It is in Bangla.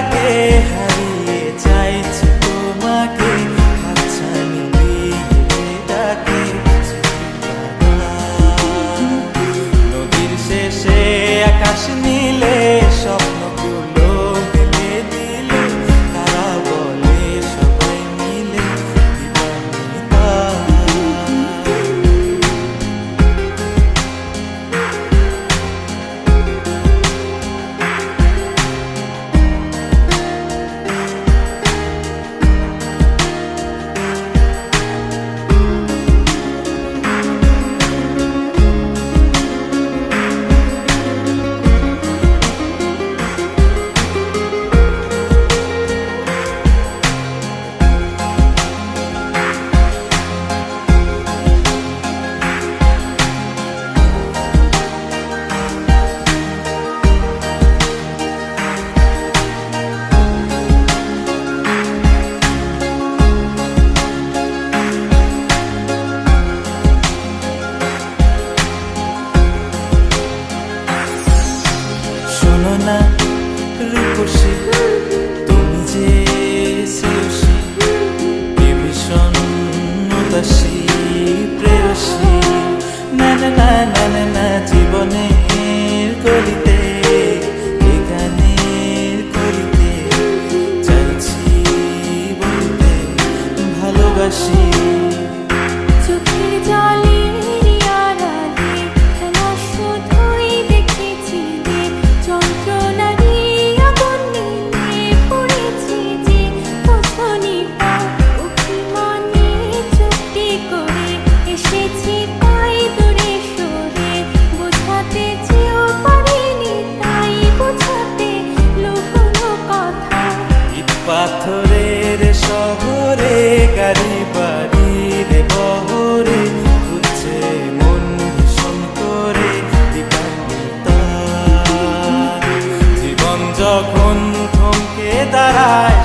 লাগে হারিয়ে চাইছি তোমাকে হাতছানি দিয়ে ডাকে নদীর শেষে আকাশ নীলে স্বপ্নগুলো দিলে দিলে তারা বলে সবাই মিলে দিবানিতা না রূপসী তুমি যে শ্রেয়সী কে ভীষণ উদাসী প্রেয়সী না না না না না না জীবনের কলিতে এ গানের কলিতে চাইছি বলতে ভালোবাসি চোখের জলে পাথরের শহরে গাড়ি বাড়ির বহরে খুঁজছে মন ভীষণ করে দিবানিতা জীবন যখন থমকে দাঁড়ায়